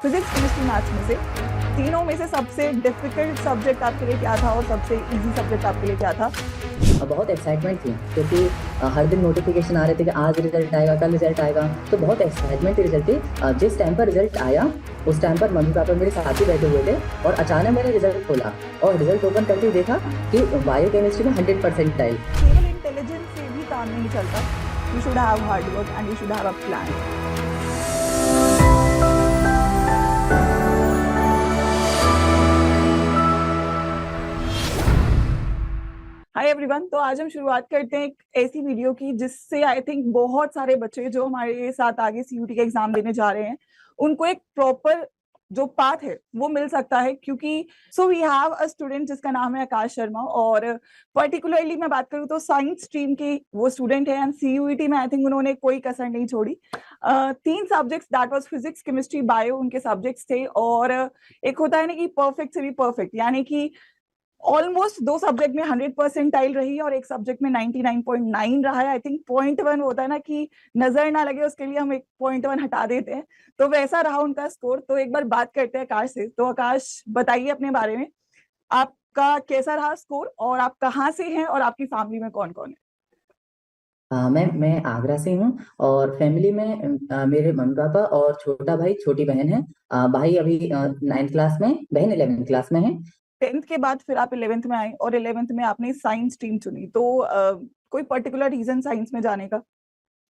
Physics chemistry maths में से तीनों में से सबसे डिफिकल्ट सब्जेक्ट आपके लिए क्या था और सबसे इजी सब्जेक्ट आपके लिए क्या था? बहुत एक्साइटमेंट थी क्योंकि हर दिन नोटिफिकेशन आ रहे थे कि आज रिजल्ट आएगा, कल रिजल्ट आएगा। तो बहुत एक्साइटमेंट थी रिजल्ट की। जिस टाइम पर रिजल्ट आया उस टाइम पर मम्मी पापा मेरे साथ ही बैठे हुए थे और अचानक मैंने रिजल्ट खोला और रिजल्ट ओपन करके ही देखा कि बायो केमिस्ट्री में 100% आई। केवल इंटेलिजेंस से भी काम नहीं चलता। You should have hard work and you should have a plan. Hi everyone, तो आज हम शुरुआत करते हैं एक ऐसी वीडियो की जिससे आई थिंक बहुत सारे बच्चे जो हमारे साथ आगे सीयूटी का एग्जाम देने जा रहे हैं उनको एक प्रॉपर जो पाथ है वो मिल सकता है। क्योंकि so we have a student जिसका नाम है आकाश शर्मा, और पर्टिकुलरली मैं बात करूँ तो साइंस स्ट्रीम की वो स्टूडेंट है एंड सीयूईटी में आई थिंक उन्होंने कोई कसर नहीं छोड़ी। तीन subjects that was physics chemistry bio उनके सब्जेक्ट्स थे, और एक होता है ना कि परफेक्ट से भी परफेक्ट, यानी कि ऑलमोस्ट दो सब्जेक्ट में 100% रही और एक सब्जेक्ट में 99.9 रहा है। आई थिंक 0.1 होता है ना कि नजर ना लगे उसके लिए हम एक 0.1 हटा देते हैं, तो वैसा रहा उनका स्कोर। तो एक बार बात करते हैं आकाश से। तो आकाश, बताइए अपने बारे में, आपका कैसा रहा स्कोर और आप कहाँ से हैं और आपकी फैमिली में कौन कौन है? मैं आगरा से हूँ और फैमिली में मेरे मम्मी पापा और छोटा भाई छोटी बहन है। भाई अभी 9th क्लास में, बहन 11th क्लास में है। 10th के बाद फिर आप 11th में आए और 11th में आपने साइंस स्ट्रीम चुनी, तो कोई पर्टिकुलर रीजन साइंस में जाने का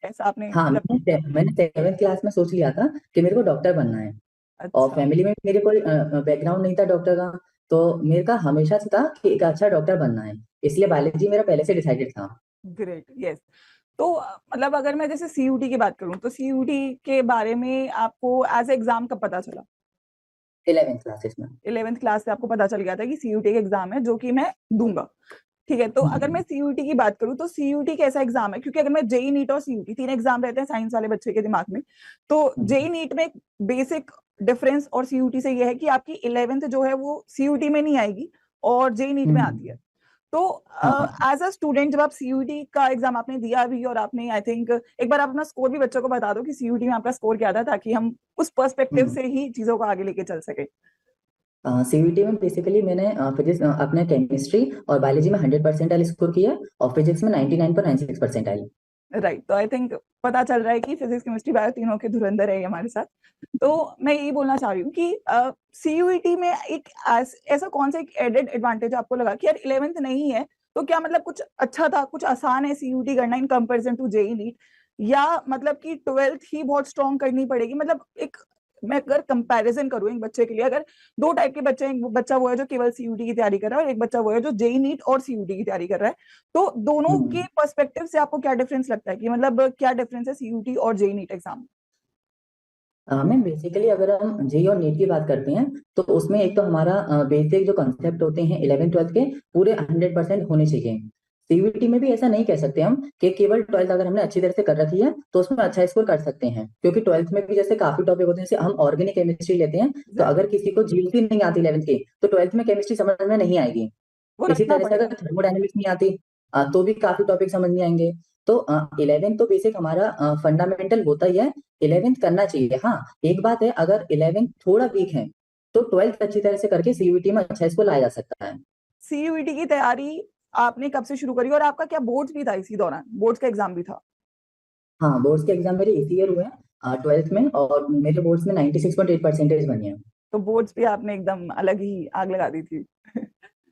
ऐसा आपने हाँ, मतलब? मैंने 7th क्लास में सोच लिया था कि मेरे को डॉक्टर बनना है। और अच्छा, फैमिली में मेरे कोई बैकग्राउंड नहीं था डॉक्टर का। तो मेरे का हमेशा से था कि एक अच्छा डॉक्टर बनना है, इसलिए बायोलॉजी मेरा पहले से डिसाइडेड था। Great, yes. तो मतलब अगर मैं जैसे सीयूटी की बात करूं तो सीयूटी के बारे में आपको एज एग्जाम कब पता चला? 11th क्लासेस में। 11th क्लास से आपको पता चल गया था कि सीयूटी का एग्जाम है जो कि मैं दूंगा? ठीक है, तो अगर मैं सीयूटी की बात करूं तो सीयूटी कैसा एग्जाम है? क्योंकि अगर मैं जेई नीट और सीयूटी तीन एग्जाम रहते हैं साइंस वाले बच्चे के दिमाग में, तो जेई नीट में बेसिक डिफरेंस और सीयूटी से यह है कि आपकी 11th जो है वो सीयूटी में नहीं आएगी और जेई नीट में आती है। तो हाँ। एज अ स्टूडेंट जब आप सीयूटी का एग्जाम आपने दिया भी और आपने आई थिंक, एक बार आप अपना स्कोर भी बच्चों को बता दो कि सीयूटी में आपका स्कोर क्या था ताकि हम उस पर्सपेक्टिव से ही चीजों को आगे लेके चल सके। सीवीटी में बेसिकली मैंने फिजिक्स अपने केमिस्ट्री और बायोलॉजी में 100% स्कोर किया और फिजिक्स में 99.96% आई। राइट, तो आई थिंक पता चल रहा है कि फिजिक्स केमिस्ट्री बायो तीनों के धुरंधर है हमारे साथ। तो मैं यही बोलना चाह रही हूँ कि सीयूईटी में एक ऐसा कौन सा एक एडेड एडवांटेज आपको लगा कि यार 11th नहीं है तो क्या मतलब कुछ अच्छा था, कुछ आसान है सीयूटी करना in comparison to JEE NEET, या मतलब कि 12th ही बहुत स्ट्रॉन्ग करनी पड़ेगी? मतलब एक, मैं अगर कंपैरिजन करूँ एक बच्चे के लिए, अगर दो टाइप के बच्चे हैं, एक बच्चा वो है जो केवल सीयूटी की तैयारी कर रहा है और एक बच्चा वो है जो जेई नीट और सीयूटी की तैयारी कर रहा है, तो दोनों के पर्सपेक्टिव से आपको क्या डिफरेंस लगता है कि मतलब क्या डिफरेंस है सीयूटी और JEE NEET exam? Ma'am basically अगर हम जेई और नीट की बात करते हैं तो उसमें एक तो हमारा बेसिक जो कंसेप्ट होते हैं 11th 12th के पूरे 100% होने चाहिए। सीवीटी में भी ऐसा नहीं कह सकते हम कि केवल 12th अगर हमने अच्छी तरह से कर रखी है तो उसमें अच्छा स्कोर कर सकते हैं, क्योंकि 12th में भी जैसे काफी टॉपिक होते हैं। जैसे हम ऑर्गेनिक केमिस्ट्री लेते हैं तो एग्जैक्टली, अगर किसी को जीएसटी नहीं आती 11th की तो 12th में केमिस्ट्री समझ में नहीं आएगी। वो इसी रखना तरह से पड़ेगा। अगर थर्मोडायनेमिक्स नहीं आती तो भी काफी टॉपिक समझ नहीं आएंगे। तो 11th तो बेसिक हमारा फंडामेंटल होता ही है। 11th करना चाहिए। हाँ, एक बात है, अगर 11th थोड़ा वीक है तो 12th अच्छी तरह से करके सीयूटी में अच्छा स्कोर लाया जा सकता है। सीयूईटी की तैयारी आपने कब से शुरू करी और आपका क्या बोर्ड्स भी था इसी दौरान, बोर्ड्स का एग्जाम भी था? हाँ, बोर्ड्स के एग्जाम मेरे इसी ईयर हुए हैं 12th में, और मेरे बोर्ड्स में 96.8% बनी है। तो बोर्ड्स पे आपने एकदम अलग ही आग लगा दी थी।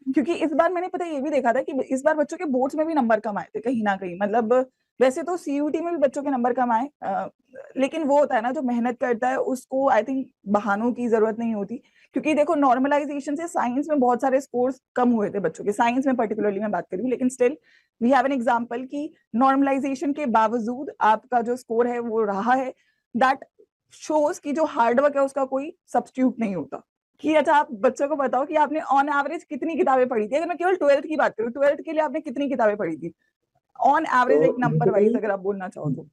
क्योंकि इस बार मैंने पता ये भी देखा था कि इस बार बच्चों के बोर्ड्स में भी नंबर कम आए थे कहीं ना कहीं। मतलब वैसे तो सीयूटी में भी बच्चों के नंबर कम आए, लेकिन वो होता है ना जो मेहनत करता है उसको आई थिंक बहानों की जरूरत नहीं होती। क्योंकि देखो नॉर्मलाइजेशन से साइंस में बहुत सारे स्कोर्स कम हुए थे बच्चों के, साइंस में पर्टिकुलरली मैं बात करूँ, लेकिन still we have an example कि नॉर्मलाइजेशन के बावजूद आपका जो स्कोर है वो रहा है। दैट शोज की जो हार्डवर्क है उसका कोई सब्स्टिट्यूट नहीं होता। कि अच्छा, आप बच्चों को बताओ कि आपने ऑन एवरेज कितनी किताबें पढ़ी थी? अगर मैं केवल 12th की बात करूँ, 12th के लिए आपने कितनी किताबें पढ़ी थी ऑन तो एवरेज, एक नंबर वाइज बेसिकली अगर आप बोलना चाहो तो?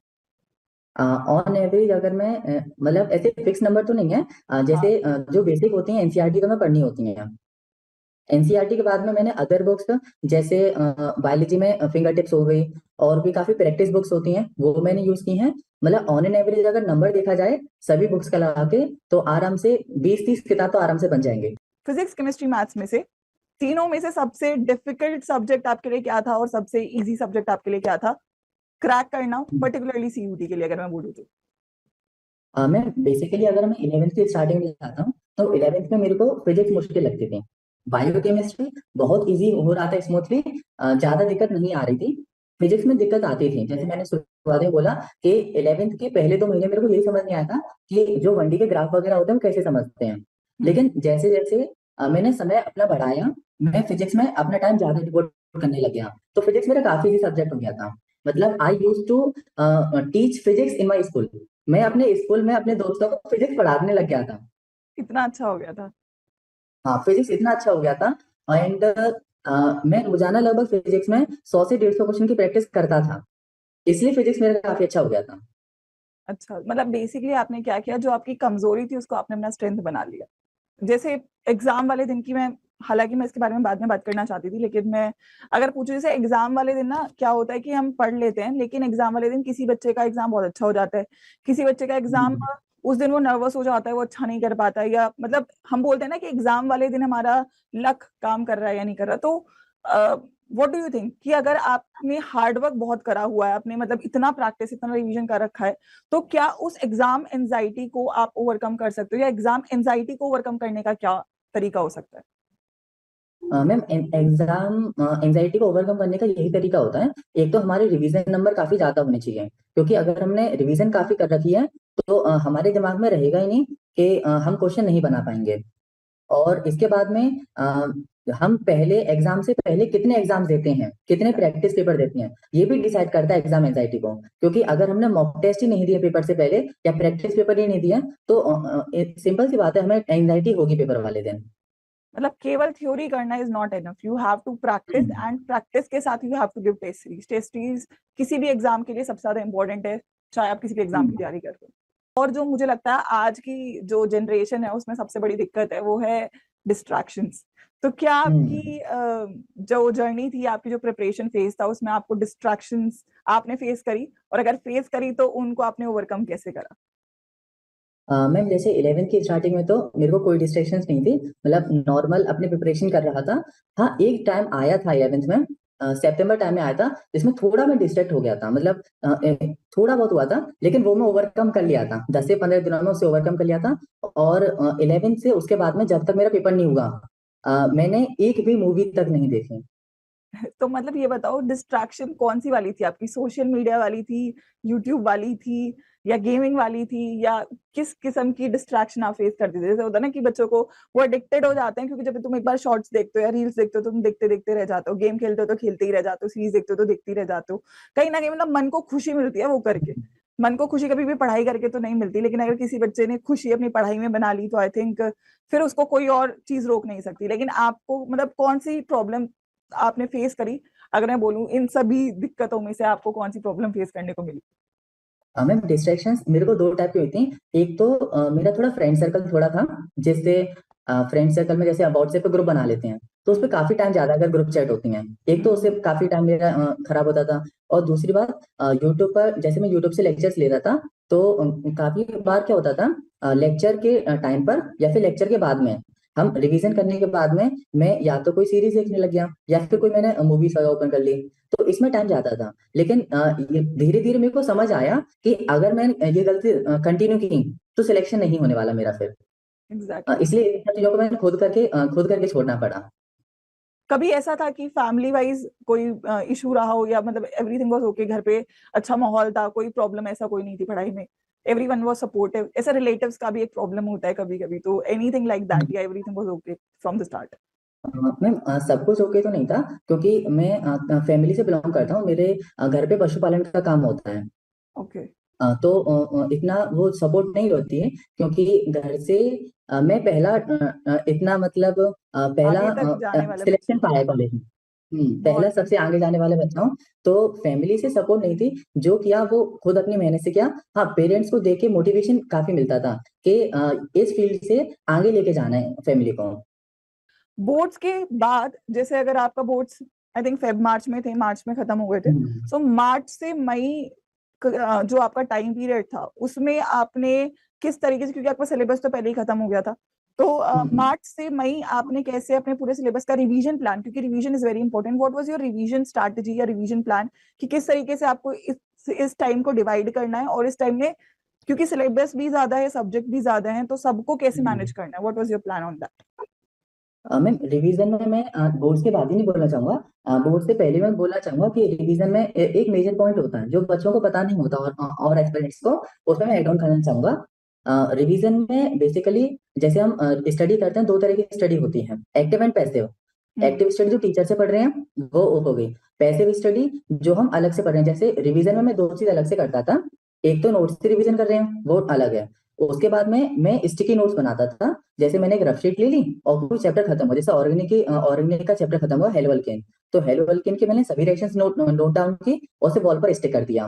ऑन एवरेज अगर मैं मतलब ऐसे फिक्स नंबर तो नहीं है। हाँ, जैसे जो बेसिक होती हैं एनसीईआरटी तो मैं पढ़नी होती हैं। एनसीईआरटी के बाद में मैंने अदर बुक्स जैसे बायोलॉजी में फिंगर टिप्स हो गई, और भी काफी प्रैक्टिस बुक्स होती हैं, वो मैंने यूज की हैं। मतलब ऑन एन एवरेज अगर नंबर देखा जाए सभी बुक्स का लगा के, तो आराम से 20-30 किताब तो आराम से बन जाएंगे। फिजिक्स, केमिस्ट्री, मैथ्स में से तीनों में से सबसे डिफिकल्ट सब्जेक्ट आपके लिए क्या था और सबसे इजी सब्जेक्ट आपके लिए क्या था क्रैक करना, पर्टिकुलरली सीयूटी के लिए अगर मैं बोलूँ तो? मैं बेसिकली अगर मैं 11th की स्टार्टिंग में जाता हूँ, तो 11th में मेरे को फिजिक्स मुश्किल लगती थी। बायोकेमिस्ट्री बहुत इजी हो रहा था स्मूथली, ज्यादा दिक्कत नहीं आ रही थी। फिजिक्स में दिक्कत आती थी, जैसे मैंने शुरुआत में बोला कि 11th के पहले 2 महीने मेरे को यही समझ नहीं आया था कि जो 1D के ग्राफ वगैरह होते हैं वो कैसे समझते हैं। लेकिन जैसे जैसे मैंने समय अपना बढ़ाया, मैं फिजिक्स में अपना टाइम ज्यादा डिवोट करने लग गया, तो फिजिक्स मेरा काफी इजी सब्जेक्ट हो गया था। मतलब I use to teach physics in my school. मैं अपने स्कूल में अपने दोस्तों को फिजिक्स पढ़ाने लग गया था। इतना अच्छा हो गया था? हाँ, फिजिक्स इतना अच्छा हो गया था। एंड मैं रोजाना लगभग फिजिक्स में 100 से 150 क्वेश्चन की प्रैक्टिस करता था, इसलिए फिजिक्स मेरा काफी अच्छा हो गया था। अच्छा, मतलब बेसिकली आपने क्या किया, जो आपकी कमजोरी थी उसको आपने अपना स्ट्रेंथ बना लिया। जैसे एग्जाम वाले दिन की मैं, हालांकि मैं इसके बारे में बाद में बात करना चाहती थी, लेकिन मैं अगर पूछूं, जैसे एग्जाम वाले दिन ना क्या होता है कि हम पढ़ लेते हैं, लेकिन एग्जाम वाले दिन किसी बच्चे का एग्जाम बहुत अच्छा हो जाता है, किसी बच्चे का एग्जाम हम्म। उस दिन वो नर्वस हो जाता है, वो अच्छा नहीं कर पाता है, या मतलब हम बोलते हैं ना कि एग्जाम वाले दिन हमारा लक काम कर रहा है या नहीं कर रहा। तो व्हाट डू यू थिंक कि अगर आपने हार्ड वर्क बहुत करा हुआ है, आपने मतलब इतना प्रैक्टिस, इतना रिवीजन कर रखा है, तो क्या उस एग्जाम एंजाइटी को आप ओवरकम कर सकते हो, या एग्जाम एंजाइटी को ओवरकम करने का क्या तरीका हो सकता है? मैम, एग्जाम एंजाइटी को ओवरकम करने का यही तरीका होता है। एक तो हमारे रिवीजन नंबर काफी ज्यादा होने चाहिए, क्योंकि अगर हमने रिवीजन काफी कर रखी है, तो हमारे दिमाग में रहेगा ही नहीं कि हम क्वेश्चन नहीं बना पाएंगे। और इसके बाद में हम पहले एग्जाम से पहले कितने एग्जाम देते हैं, कितने प्रैक्टिस पेपर देते हैं, ये भी डिसाइड करता है एग्जाम एंजाइटी को। क्योंकि अगर हमने मॉक टेस्ट ही नहीं दिए पेपर से पहले, या प्रैक्टिस पेपर ही नहीं दिया, तो सिंपल सी बात है, हमें एंजाइटी होगी पेपर वाले दिन। मतलब केवल थ्योरी करना is not enough, you have to practise, and practice के साथ you have to give test series. Test series किसी भी एग्जाम के लिए सबसे ज्यादा इंपॉर्टेंट है, चाहे आप किसी भी एग्जाम की हम्म। तैयारी कर रहे हो। और जो मुझे लगता है आज की जो जनरेशन है उसमें सबसे बड़ी दिक्कत है वो है डिस्ट्रैक्शंस। तो क्या हम्म। आपकी जो जर्नी थी, आपकी जो प्रिपरेशन फेज था, उसमें आपको डिस्ट्रैक्शंस आपने फेस करी, और अगर फेस करी तो उनको आपने ओवरकम कैसे करा? मैम, जैसे 11th की स्टार्टिंग में तो मेरे को कोई डिस्ट्रैक्शंस नहीं थी, मतलब नॉर्मल अपनी प्रिपरेशन कर रहा था। हाँ, एक टाइम आया था 11th में, सितंबर टाइम में आया था, जिसमें थोड़ा मैं डिस्ट्रैक्ट हो गया था। मतलब थोड़ा बहुत हुआ था, लेकिन वो मैं ओवरकम कर लिया था, 10 से 15 दिनों में उसे ओवरकम कर लिया था। और 11th से उसके बाद में जब तक मेरा पेपर नहीं हुआ, मैंने एक भी मूवी तक नहीं देखी। तो मतलब ये बताओ, डिस्ट्रैक्शन कौन सी वाली थी आपकी? सोशल मीडिया वाली थी, यूट्यूब वाली थी, या गेमिंग वाली थी, या किस किस्म की डिस्ट्रैक्शन आप फेस करते थे? जैसे होता है ना कि बच्चों को वो एडिक्टेड हो जाते हैं, क्योंकि जब तुम एक बार शॉर्ट्स देखते हो या रील्स देखते हो तो तुम देखते देखते रह जाते हो, गेम खेलते हो तो खेलते ही रह जाते हो, सीरीज देखते हो तो देखते ही रह जाते हो। कहीं ना कहीं मतलब मन को खुशी मिलती है वो करके। मन को खुशी कभी भी पढ़ाई करके तो नहीं मिलती, लेकिन अगर किसी बच्चे ने खुशी अपनी पढ़ाई में बना ली तो आई थिंक फिर उसको कोई और चीज रोक नहीं सकती। लेकिन आपको मतलब कौन सी प्रॉब्लम आपने फेस करी, अगर मैं बोलूं इन सभी दिक्कतों में से आपको कौन सी प्रॉब्लम फेस करने को मिली? मैम, डिस्ट्रैक्शंस मेरे को दो टाइप की हुई थी। एक तो मेरा थोड़ा फ्रेंड सर्कल थोड़ा था, जिससे फ्रेंड सर्कल में जैसे व्हाट्सएप पे ग्रुप बना लेते हैं, तो उस पर काफी टाइम ज्यादा अगर ग्रुप चैट होती हैं, एक तो उससे काफी टाइम मेरा खराब होता था। और दूसरी बात, यूट्यूब पर जैसे मैं यूट्यूब से लेक्चर्स ले रहा था, तो काफी बार क्या होता था, लेक्चर के टाइम पर या फिर लेक्चर के बाद में, हम रिवीजन करने के बाद में मैं या तो कोई सीरीज देखने लग गया, या फिर कोई मैंने मूवीज ओपन कर ली, तो इसमें टाइम जाता था। लेकिन ये धीरे धीरे मेरे को समझ आया कि अगर मैं ये गलती कंटिन्यू की, तो सिलेक्शन नहीं होने वाला मेरा फिर। एग्जैक्टली। इसलिए इन सब चीजों को मैंने खुद करके छोड़ना पड़ा। कभी ऐसा था कि फैमिली वाइज कोई इशू रहा हो, या मतलब एवरीथिंग वाज ओके घर पे, अच्छा माहौल था, कोई प्रॉब्लम ऐसा कोई नहीं थी पढ़ाई में, एवरीवन वाज सपोर्टिव? ऐसा रिलेटिव्स का भी एक प्रॉब्लम होता है कभी कभी, तो एनीथिंग लाइक दैट, या everything was okay from the start? Ma'am, सब कुछ ओके तो नहीं था, क्योंकि मैं फैमिली से बिलोंग करता हूँ। मेरे घर पे पशुपालन का काम होता है। ओके। तो इतना वो सपोर्ट नहीं होती है, क्योंकि घर से मैं पहला इतना मतलब पहला आगे तक जाने वाले सिलेक्शन बच्चे? पाया कॉलेज में। पहला बहुत सबसे आगे जाने वाले बच्चा हूँ। तो फैमिली से सपोर्ट नहीं थी, जो किया वो खुद अपनी मेहनत से किया। हाँ, पेरेंट्स को देख के मोटिवेशन काफी मिलता था कि इस फील्ड से आगे लेके जाना है फैमिली को। बोर्ड्स के बाद जैसे अगर आपका boards I think Feb March में थे, मार्च में खत्म हो गए थे, सो मार्च से मई जो आपका टाइम पीरियड था उसमें आपने किस तरीके से, क्योंकि आपका सिलेबस तो पहले ही खत्म हो गया था, तो मार्च से मई आपने कैसे अपने पूरे सिलेबस का रिवीजन प्लान, क्योंकि revision is very important, what was your revision strategy या रिवीजन प्लान, कि किस तरीके से आपको इस टाइम को डिवाइड करना है, और इस टाइम में क्योंकि सिलेबस भी ज्यादा है, सब्जेक्ट भी ज्यादा है, तो सबको कैसे मैनेज करना है, what was your plan on that? Ma'am revision में मैं बोर्ड्स के बाद ही नहीं बोलना चाहूंगा, बोर्ड से पहले मैं बोलना चाहूंगा कि रिवीजन में एक मेजर पॉइंट होता है जो बच्चों को पता नहीं होता और एक्सपीरियंस को उसमें मैं एड ऑन करना चाहूंगा। रिवीजन में बेसिकली जैसे हम स्टडी करते हैं, दो तरह की स्टडी होती है, active and passive. Active study जो टीचर से पढ़ रहे हैं वो हो गई। पैसिव स्टडी जो हम अलग से पढ़ रहे हैं, जैसे रिवीजन में मैं दो चीज अलग से करता था। एक तो नोट्स से रिवीजन कर रहे हैं, वो अलग है। उसके बाद में मैं स्टिकी नोट्स बनाता था। जैसे मैंने एक रफ शीट ले ली और कोई चैप्टर खत्म हो, जैसे ऑर्गेनिक का चैप्टर खत्म हुआ हेलो अल्केन, तो हेलो अल्केन के मैंने सभी रिएक्शंस नोट डाउन की और उसे वॉल पर स्टिक कर दिया।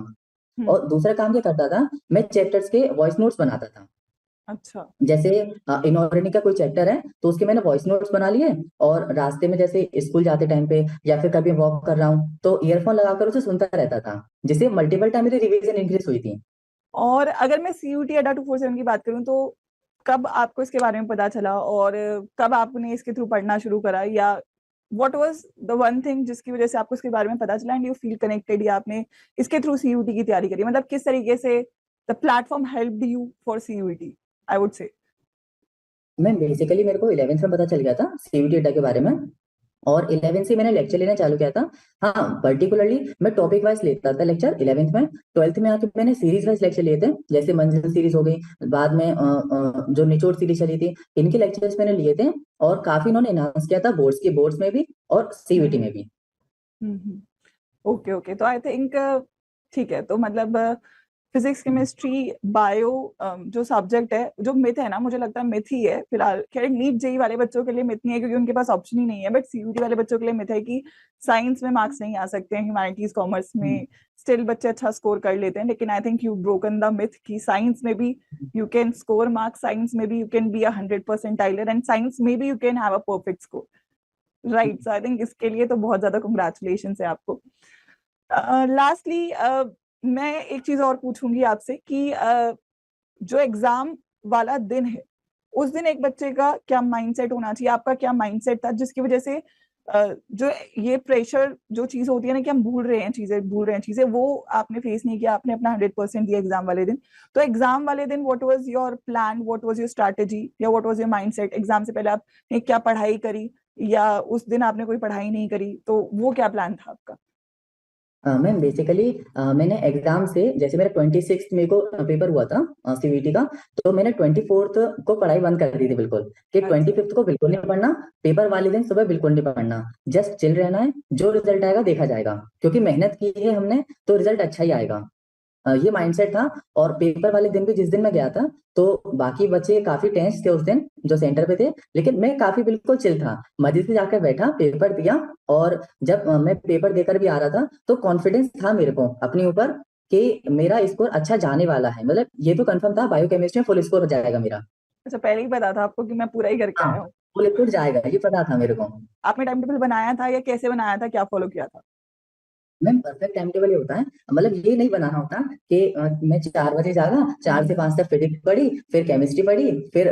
और दूसरा काम क्या करता था, मैं चैप्टर्स के वॉइस नोट्स बनाता था। अच्छा। जैसे इनऑर्गेनिक का कोई चैप्टर है तो उसके मैंने वॉइस नोट्स बना लिए, और रास्ते में जैसे स्कूल जाते टाइम पे या फिर कभी वॉक कर रहा हूँ तो ईयरफोन लगाकर उसे सुनता रहता था, जिससे मल्टीपल टाइम मेरी रिवीजन इंक्रीज हुई थी। और अगर मैं सीयूटी अड्डा 247 की बात करूं, तो कब आपको इसके बारे में पता चला, और कब आपने इसके थ्रू पढ़ना शुरू करा, या what was the one thing जिसकी वजह से आपको इसके बारे में पता चला एंड यू फील कनेक्टेड, या आपने इसके थ्रू सीयूटी की तैयारी करी, मतलब किस तरीके से the platform helped you for CUET, I would say? मैं बेसिकली मेरे को 11th में पता चल गया था सीयूटी अड्डा के बारे में, और 11th से मैंने लेक्चर लेना चालू किया था। हाँ, पर्टिकुलरली मैं टॉपिक वाइज लेता था लेक्चर 11th में। 12th में आके मैंने सीरीज वाइज लेक्चर लिए थे, जैसे मंजिल सीरीज हो गई, बाद में जो निचोड़ सीरीज चली थी, इनके लेक्चर्स मैंने लिए थे। और काफी इन्होंने एनहांस किया था बोर्ड्स में भी और सीयूटी में भी। ओके ओके, तो आई थिंक ठीक है, तो मतलब फिजिक्स केमिस्ट्री बायो जो सब्जेक्ट है, जो मिथ है ना, मुझे लगता है मिथ ही है फिलहाल। खैर नीट जेई वाले बच्चों के लिए मिथ नहीं है क्योंकि उनके पास ऑप्शन ही नहीं है, बट सीयूटी वाले बच्चों के लिए मिथ है कि साइंस में मार्क्स नहीं आ सकते हैं, ह्यूमैनिटीज कॉमर्स में स्टिल बच्चे अच्छा स्कोर कर लेते हैं, लेकिन I think you broken the myth कि साइंस में भी you can score marks, science में भी you can be 100% and science में भी you can have a perfect score, right? So I think इसके लिए तो बहुत ज्यादा कंग्रेचुलेशन है आपको। लास्टली मैं एक चीज और पूछूंगी आपसे कि जो एग्जाम वाला दिन है, उस दिन एक बच्चे का क्या माइंडसेट होना चाहिए, आपका क्या माइंडसेट था जिसकी वजह से जो ये प्रेशर जो चीज होती है ना कि हम भूल रहे हैं चीजें, वो आपने फेस नहीं किया, आपने अपना 100% दिया एग्जाम वाले दिन। तो एग्जाम वाले दिन what was your plan, what was your strategy, या what was your mindset? Exam से पहले आपने क्या पढ़ाई करी, या उस दिन आपने कोई पढ़ाई नहीं करी, तो वो क्या प्लान था आपका? मैम बेसिकली मैंने एग्जाम से, जैसे मेरा 26 मई को पेपर हुआ था सीवीटी का, तो मैंने 24th को पढ़ाई बंद कर दी थी बिल्कुल, कि अच्छा। 25th को बिल्कुल नहीं पढ़ना, पेपर वाले दिन सुबह बिल्कुल नहीं पढ़ना, जस्ट चिल रहना है, जो रिजल्ट आएगा देखा जाएगा, क्योंकि मेहनत की है हमने तो रिजल्ट अच्छा ही आएगा। ये माइंडसेट था। और पेपर वाले दिन भी जिस दिन मैं गया था, तो बाकी बच्चे काफी टेंस थे उस दिन जो सेंटर पे थे, लेकिन मैं काफी बिल्कुल चिल था, मजे से जाकर बैठा, पेपर दिया। और जब मैं पेपर देकर भी आ रहा था तो कॉन्फिडेंस था मेरे को अपने ऊपर कि मेरा स्कोर अच्छा जाने वाला है, मतलब ये तो कंफर्म था बायोकेमिस्ट्री में फुल स्कोर हो जाएगा मेरा। अच्छा, पहले ही पता था आपको कि मैं पूरा ही करके हाँ, आया हूँ? फुल स्कोर जाएगा ये पता था मेरे को। आपने टाइम टेबल बनाया था या कैसे बनाया था, क्या फॉलो किया था? मैम परफेक्ट टाइम टेबल ये होता है, मतलब ये नहीं बनाना होता कि मैं 4 बजे जागा, 4 से 5 तक फिजिक्स पढ़ी, फिर केमिस्ट्री पढ़ी, फिर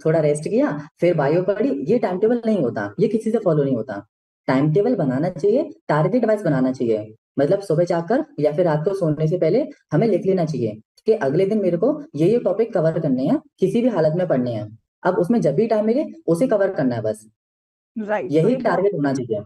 थोड़ा रेस्ट किया, फिर बायो पढ़ी, ये टाइम टेबल नहीं होता, ये किसी से फॉलो नहीं होता। टाइम टेबल बनाना चाहिए, टारगेट वाइज बनाना चाहिए, मतलब सुबह जाकर या फिर रात को सोने से पहले हमें लिख लेना चाहिए कि अगले दिन मेरे को ये टॉपिक कवर करने हैं, किसी भी हालत में पढ़ने हैं, अब उसमें जब भी टाइम मिले उसे कवर करना है बस, राइट, तो यही ये बहुत, टारगेट होना चाहिए।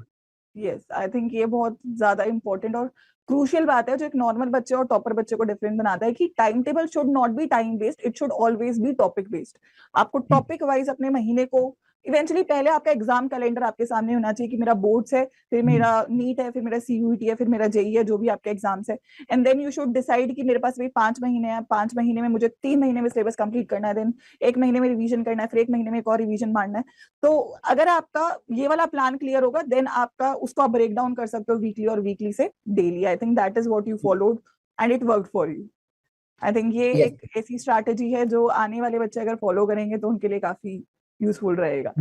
यस आई थिंक ये बहुत ज्यादा इंपॉर्टेंट और क्रूशियल बात है जो एक नॉर्मल बच्चे और टॉपर बच्चे को डिफरेंट बनाता है, कि time table should not be time based, it should always be topic based. आपको टॉपिक वाइज अपने महीने को, इवेंचुअली पहले आपका एग्जाम कैलेंडर आपके सामने होना चाहिए कि मेरा बोर्ड्स है, फिर मेरा नीट है, फिर मेरा सीयूईटी है, फिर मेरा जेई है, जो भी आपके एग्जाम्स है, and then you should decide कि मेरे पास भी 5 महीने हैं, 5 महीने में मुझे 3 महीने में सिलेबस कंप्लीट करना है, देन 1 महीने में रिवीजन करना है, फिर 1 महीने में एक और रिवीजन मारना है। तो अगर आपका ये वाला प्लान क्लियर होगा, देन आपका उसको आप ब्रेक डाउन कर सकते हो वीकली और वीकली से daily. I think that is what you followed and it worked for you. I think ये यस। एक ऐसी स्ट्रैटेजी है जो आने वाले बच्चे अगर फॉलो करेंगे तो उनके लिए काफी यूजफुल रहेगा।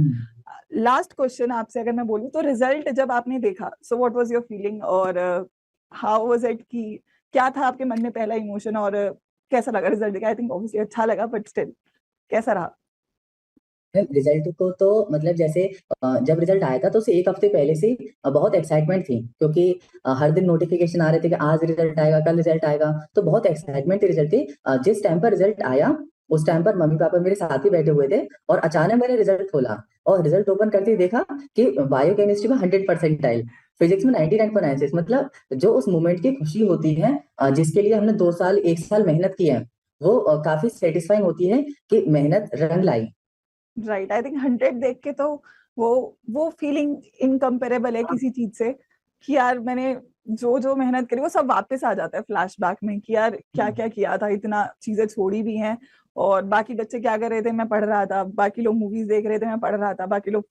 लास्ट क्वेश्चन आपसे अगर मैं बोलूँ तो रिजल्ट जब आपने देखा, सो व्हाट वाज योर फीलिंग, और हाउ वाज इट, कि क्या था आपके मन में पहला इमोशन, और कैसा लगा रिजल्ट देखा? आई थिंक ऑब्वियसली अच्छा लगा, बट स्टिल कैसा रहा? रिजल्ट को तो मतलब जैसे जब रिजल्ट आया था तो उसे एक हफ्ते पहले से बहुत एक्साइटमेंट थी, क्योंकि हर दिन नोटिफिकेशन आ रहे थे कि आज रिजल्ट आएगा, कल रिजल्ट आएगा, तो बहुत एक्साइटमेंट थी रिजल्ट की। जिस टाइम पर रिजल्ट आया उस टाइम पर मम्मी पापा मेरे साथ ही बैठे हुए थे, और अचानक मैंने रिजल्ट खोला और रिजल्ट ओपन करते ही देखा कि बायोकेमिस्ट्री में 100% फिजिक्स में 99.96। मतलब जो उस मोमेंट की खुशी होती है, जिसके लिए हमने 2 साल 1 साल मेहनत की है, वो काफी सेटिस्फाइंग होती है कि मेहनत रंग लाई। राइट, आई थिंक 100 देख के तो वो फीलिंग इनकम्पेरेबल है किसी चीज से, कि यार मैंने जो जो मेहनत करी वो सब वापस आ जाता है फ्लैशबैक में, कि यार क्या क्या किया था, इतना चीजें छोड़ी भी हैं, और बाकी बच्चे क्या कर रहे थे, मैं पढ़ रहा था, बाकी लोग मूवीज देख रहे थे, मैं पढ़ रहा था, बाकी लोग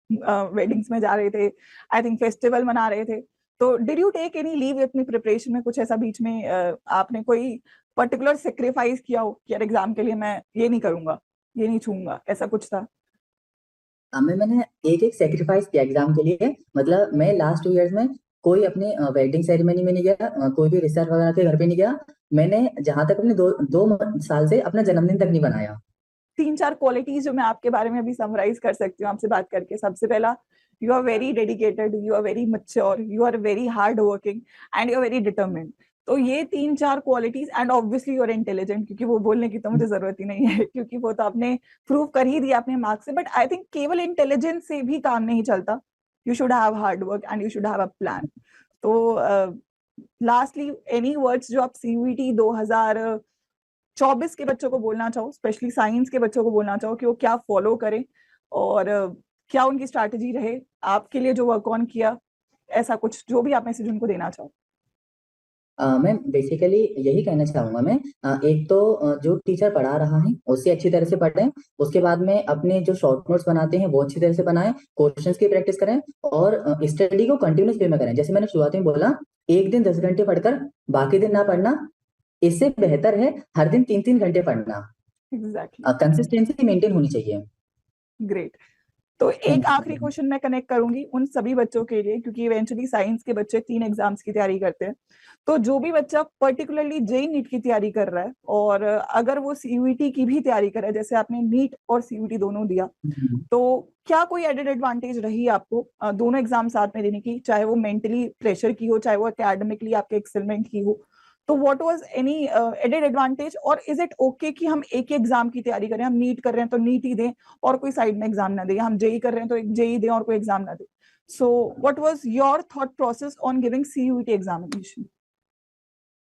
वेडिंग्स में जा रहे थे, आई थिंक फेस्टिवल मना रहे थे। तो did you take any leave अपनी प्रिपरेशन में, कुछ ऐसा बीच में आपने कोई पर्टिकुलर सेक्रीफाइस किया हो कि यार एग्जाम के लिए मैं ये नहीं करूंगा, ये नहीं छूंगा, ऐसा कुछ था? मैंने एक एक सेक्रीफाइस किया एग्जाम के लिए। मतलब मैं लास्ट 2 इयर्स में कोई अपने वेडिंग सेरेमनी में नहीं गया, कोई भी रिश्तेदार वगैरह के घर पे नहीं गया। मैंने जहां तक अपने 2 साल से अपना जन्मदिन तक नहीं बनाया। 3-4 क्वालिटीज जो मैं आपके बारे में अभी समराइज कर सकती हूँ आपसे बात करके। सबसे पहला, you are very dedicated, you are very mature, you are very hard working, and you are very determined. तो ये 3-4 qualities, and obviously you are intelligent, क्योंकि वो बोलने की तो मुझे जरूरत ही नहीं है क्योंकि वो तो आपने प्रूव कर ही दिया अपने मार्क्स से। बट आई थिंक केवल इंटेलिजेंस से भी काम नहीं चलता, you should have hard work and you should have a plan. तो लास्टली एनी वर्ड्स जो आप सीयूईटी 2024 के बच्चों को बोलना चाहो, स्पेशली साइंस के बच्चों को बोलना चाहो, कि वो क्या फॉलो करें, और क्या उनकी स्ट्रैटेजी रहे आपके लिए जो वर्क ऑन किया, ऐसा कुछ जो भी आप मैसेज उनको देना चाहो? मैं बेसिकली यही कहना चाहूंगा। मैं एक तो जो टीचर पढ़ा रहा है उससे अच्छी तरह से पढ़ें। उसके बाद में अपने जो शॉर्ट नोट्स बनाते हैं वो अच्छी तरह से बनाएं, क्वेश्चंस की प्रैक्टिस करें, और स्टडी को कंटिन्यूस वे में करें। जैसे मैंने शुरुआत में बोला, एक दिन 10 घंटे पढ़कर बाकी दिन ना पढ़ना, इससे बेहतर है हर दिन 3-3 घंटे पढ़ना। एग्जैक्टली। कंसिस्टेंसी मेंटेन होनी चाहिए। ग्रेट। तो एक आखिरी क्वेश्चन मैं कनेक्ट करूंगी उन सभी बच्चों के लिए, क्योंकि इवेंचुअली साइंस के बच्चे 3 एग्जाम्स की तैयारी करते हैं। तो जो भी बच्चा पर्टिकुलरली जेई नीट की तैयारी कर रहा है, और अगर वो सीयूईटी की भी तैयारी कर रहा है, जैसे आपने नीट और सीयूईटी दोनों दिया, तो क्या कोई एडेड एडवांटेज रही आपको दोनों एग्जाम साथ में देने की, चाहे वो मेंटली प्रेशर की हो, चाहे वो एकेडमिकली आपके एक्सेलमेंट की हो? तो what was any added advantage, और इज इट ओके कि हम एक ही एग्जाम की तैयारी करें, हम नीट कर रहे हैं तो नीट ही दें और कोई साइड में एग्जाम ना दे, हम जेई कर रहे हैं तो एक जेई दें और कोई एग्जाम ना दे? So what was your thought process on giving CUET examination?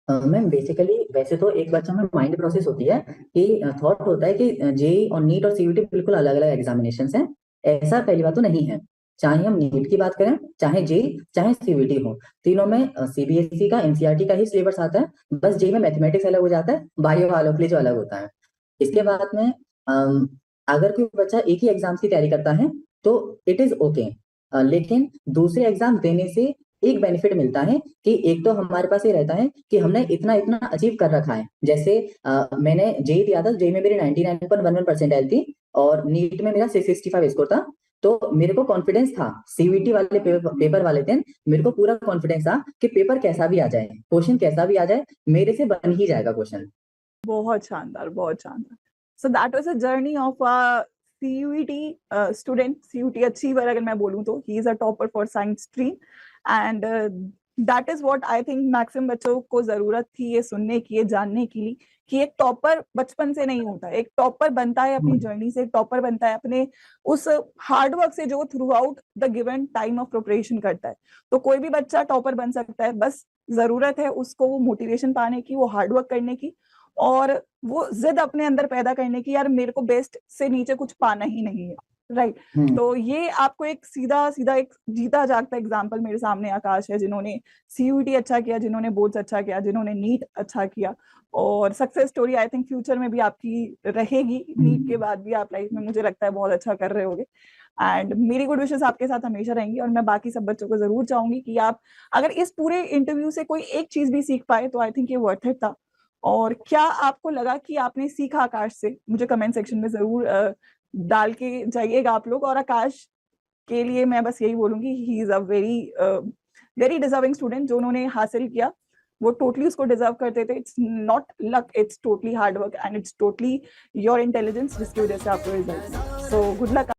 Ma'am basically वैसे तो एक बच्चा में माइंड प्रोसेस होती है कि थॉट होता है कि जेई और नीट और सीयूटी बिल्कुल अलग अलग एग्जामिनेशन हैं। ऐसा पहली बात तो नहीं है। चाहे हम नीट की बात करें, चाहे जेई, चाहे सीयूटी हो, तीनों में सीबीएसई का एनसीईआरटी का ही सिलेबस आता है। बस जेई में मैथमेटिक्स अलग हो जाता है, बायो वालों के लिए जो अलग होता है। इसके बाद में अगर कोई बच्चा एक ही एग्जाम की तैयारी करता है तो इट इज ओके। लेकिन दूसरे एग्जाम देने से एक बेनिफिट मिलता है कि एक तो हमारे पास ये रहता है कि हमने इतना इतना अचीव कर रखा है। जैसे मैंने जेई दिया था, जेई में मेरी 99.11% थी, और नीट में मेरा 665 स्कोर था। तो मेरे को कॉन्फिडेंस था, सीयूईटी वाले पेपर वाले दिन मेरे को पूरा कॉन्फिडेंस था कि पेपर कैसा भी आ जाए, क्वेश्चन कैसा भी आ जाए, मेरे से बन ही जाएगा क्वेश्चन। बहुत शानदार, बहुत शानदार। So that was a journey of a CUET student, CUET achiever अगर मैं बोलूं तो। He is a topper for science stream, and that is what I think maximum बच्चों को जरूरत थी ये सुनने की, ये जानने के लिए, कि एक टॉपर बचपन से नहीं होता है, एक टॉपर बनता है अपनी जर्नी से, एक टॉपर बनता है अपने उस हार्डवर्क से जो through out the given time of preparation करता है। तो कोई भी बच्चा टॉपर बन सकता है, बस जरूरत है उसको वो मोटिवेशन पाने की, वो हार्डवर्क करने की, और वो जिद अपने अंदर पैदा करने की, यार मेरे को बेस्ट से नीचे कुछ पाना ही नहीं है। राइट। तो ये आपको एक सीधा सीधा एक जीता जागता एग्जाम्पल मेरे सामने आकाश है, जिन्होंने सीयूईटी अच्छा किया, जिन्होंने बोर्ड्स अच्छा किया, जिन्होंने नीट अच्छा किया, और success story I think future में भी आपकी रहेगी, नीट के बाद भी आप लाइफ में मुझे लगता है बहुत अच्छा कर रहे होगे। एंड मेरी गुड विशेस आपके साथ हमेशा रहेंगी, और मैं बाकी सब बच्चों को जरूर चाहूंगी कि आप अगर इस पूरे इंटरव्यू से कोई एक चीज भी सीख पाए तो आई थिंक ये वर्थ इट था। और क्या आपको लगा कि आपने सीखा आकाश से, मुझे कमेंट सेक्शन में जरूर डाल के जाइएगा आप लोग। और आकाश के लिए मैं बस यही बोलूंगी, ही is a very deserving student. जो उन्होंने हासिल किया वो टोटली उसको डिजर्व करते थे। It's not luck, it's totally hard work and it's totally your intelligence जिसकी वजह से आपको रिजल्ट मिला। So good luck.